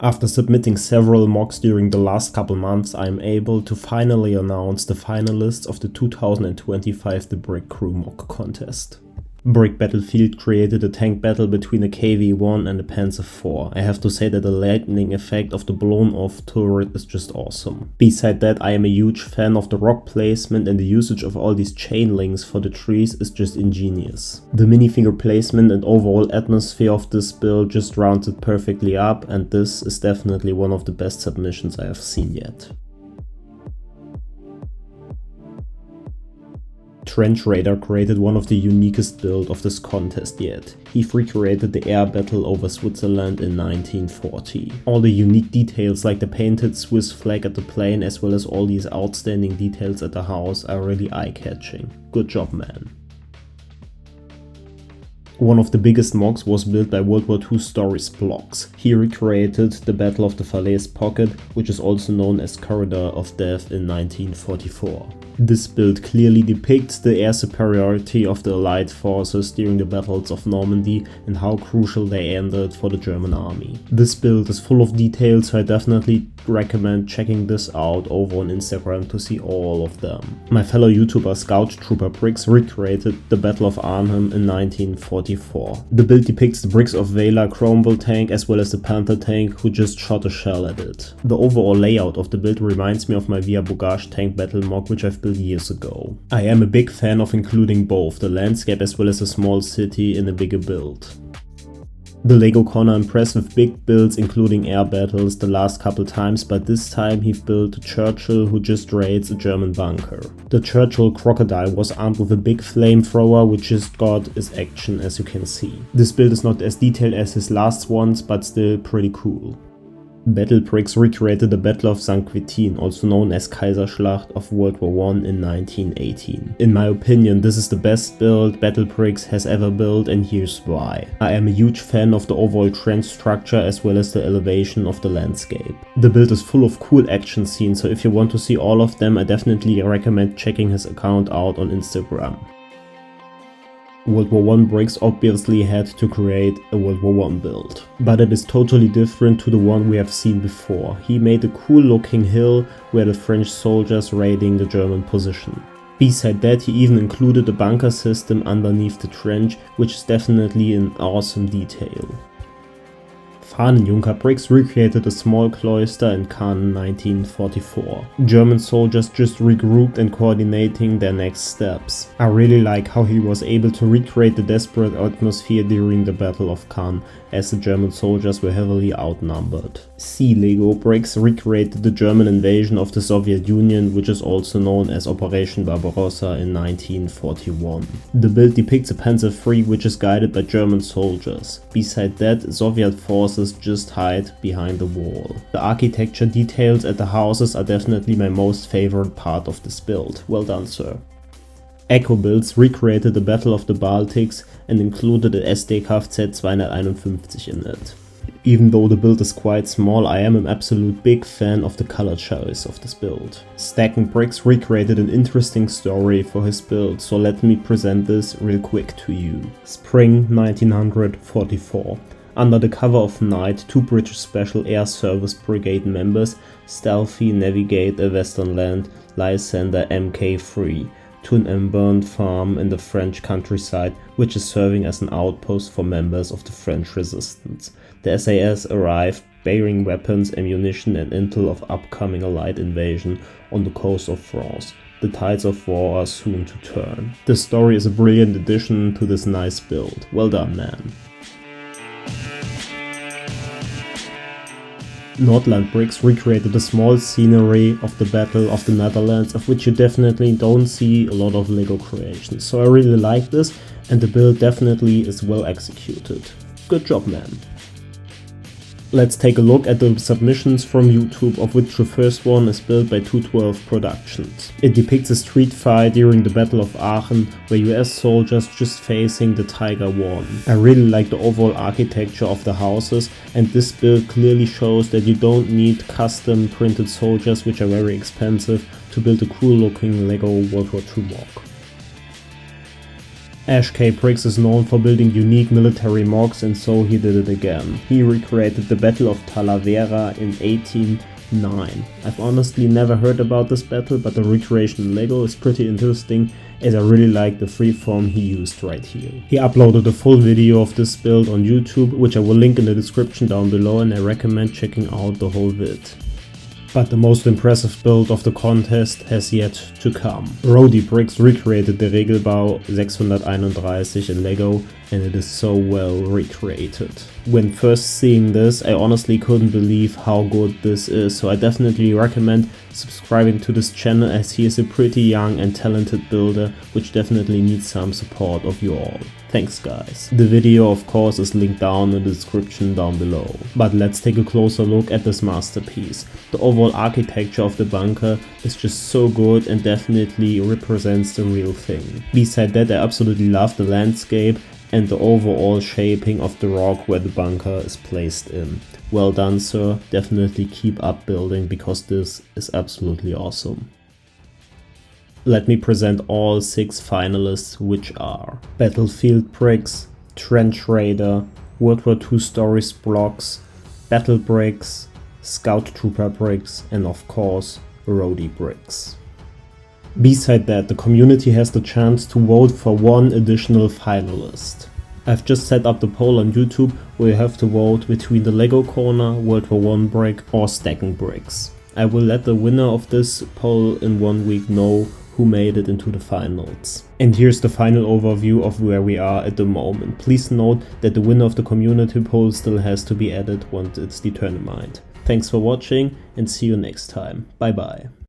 After submitting several mocks during the last couple months, I am able to finally announce the finalists of the 2025 The Brick Crew mock contest. Brick Battlefield created a tank battle between a KV-1 and a Panzer IV. I have to say that the lightning effect of the blown off turret is just awesome. Beside that, I am a huge fan of the rock placement, and the usage of all these chain links for the trees is just ingenious. The minifigure placement and overall atmosphere of this build just rounds it perfectly up, and this is definitely one of the best submissions I have seen yet. Trench Raider created one of the uniquest builds of this contest yet. He recreated the air battle over Switzerland in 1940. All the unique details like the painted Swiss flag at the plane as well as all these outstanding details at the house are really eye-catching. Good job, man. One of the biggest MOCs was built by World War II Stories Blocks. He recreated the Battle of the Falaise Pocket, which is also known as Corridor of Death in 1944. This build clearly depicts the air superiority of the Allied forces during the battles of Normandy and how crucial they ended for the German army. This build is full of details, so I definitely recommend checking this out over on Instagram to see all of them. My fellow YouTuber Scout Trooper Bricks recreated the Battle of Arnhem in 1944. The build depicts the Bricks of Valor Cromwell tank as well as the Panther tank who just shot a shell at it. The overall layout of the build reminds me of my Via Bogage tank battle mock, which I've built years ago. I am a big fan of including both the landscape as well as a small city in a bigger build. The Lego Connor impressed with big builds including air battles the last couple times, but this time he built a Churchill who just raids a German bunker. The Churchill Crocodile was armed with a big flamethrower which just got his action, as you can see. This build is not as detailed as his last ones, but still pretty cool. Battle Bricks recreated the Battle of St. Quentin, also known as Kaiserschlacht of World War I in 1918. In my opinion, this is the best build Battle Bricks has ever built, and here's why. I am a huge fan of the overall trench structure as well as the elevation of the landscape. The build is full of cool action scenes, so if you want to see all of them, I definitely recommend checking his account out on Instagram. World War I Bricks obviously had to create a World War I build, but it is totally different to the one we have seen before. He made a cool looking hill where the French soldiers raiding the German position. Beside that, he even included a bunker system underneath the trench, which is definitely an awesome detail. Fahnenjunker Bricks recreated a small cloister in Cannes 1944. German soldiers just regrouped and coordinating their next steps. I really like how he was able to recreate the desperate atmosphere during the Battle of Cannes, as the German soldiers were heavily outnumbered. Sea Lego Bricks recreated the German invasion of the Soviet Union, which is also known as Operation Barbarossa in 1941. The build depicts a Panzer III which is guided by German soldiers. Beside that, Soviet forces just hide behind the wall. The architecture details at the houses are definitely my most favorite part of this build. Well done, sir. Echo Builds recreated the Battle of the Baltics and included a SD Kfz 251 in it. Even though the build is quite small, I am an absolute big fan of the color choice of this build. Stacking Bricks recreated an interesting story for his build, so let me present this real quick to you. Spring 1944. Under the cover of night, two British Special Air Service Brigade members stealthily navigate a western land Lysander Mk3 to an unburned farm in the French countryside, which is serving as an outpost for members of the French resistance. The SAS arrive bearing weapons, ammunition and intel of upcoming Allied invasion on the coast of France. The tides of war are soon to turn. The story is a brilliant addition to this nice build. Well done, man. Nordland Bricks recreated a small scenery of the Battle of the Netherlands, of which you definitely don't see a lot of Lego creations, so I really like this, and the build definitely is well executed. Good job, man. Let's take a look at the submissions from YouTube, of which the first one is built by 212 Productions. It depicts a street fight during the Battle of Aachen, where US soldiers just facing the Tiger I. I really like the overall architecture of the houses, and this build clearly shows that you don't need custom printed soldiers, which are very expensive, to build a cool looking Lego World War II mock. Ash K. Briggs is known for building unique military Mocs, and so he did it again. He recreated the Battle of Talavera in 1809. I've honestly never heard about this battle, but the recreation in LEGO is pretty interesting, as I really like the freeform he used right here. He uploaded a full video of this build on YouTube, which I will link in the description down below, and I recommend checking out the whole vid. But the most impressive build of the contest has yet to come. Rody Briggs recreated the Regelbau 631 in LEGO, and it is so well recreated. When first seeing this, I honestly couldn't believe how good this is, so I definitely recommend subscribing to this channel, as he is a pretty young and talented builder, which definitely needs some support of you all. Thanks guys. The video of course is linked down in the description down below. But let's take a closer look at this masterpiece. The overall architecture of the bunker is just so good and definitely represents the real thing. Beside that, I absolutely love the landscape and the overall shaping of the rock where the bunker is placed in. Well done sir, definitely keep up building, because this is absolutely awesome. Let me present all 6 finalists, which are Battlefield Bricks, Trench Raider, World War II Stories Blocks, Battle Bricks, Scout Trooper Bricks, and of course Rody Bricks. Beside that, the community has the chance to vote for one additional finalist. I've just set up the poll on YouTube where you have to vote between the LEGO Corner, World War I brick or Stacking Bricks. I will let the winner of this poll in 1 week know who made it into the finals. And here's the final overview of where we are at the moment. Please note that the winner of the community poll still has to be added once it's determined. Thanks for watching and see you next time. Bye bye.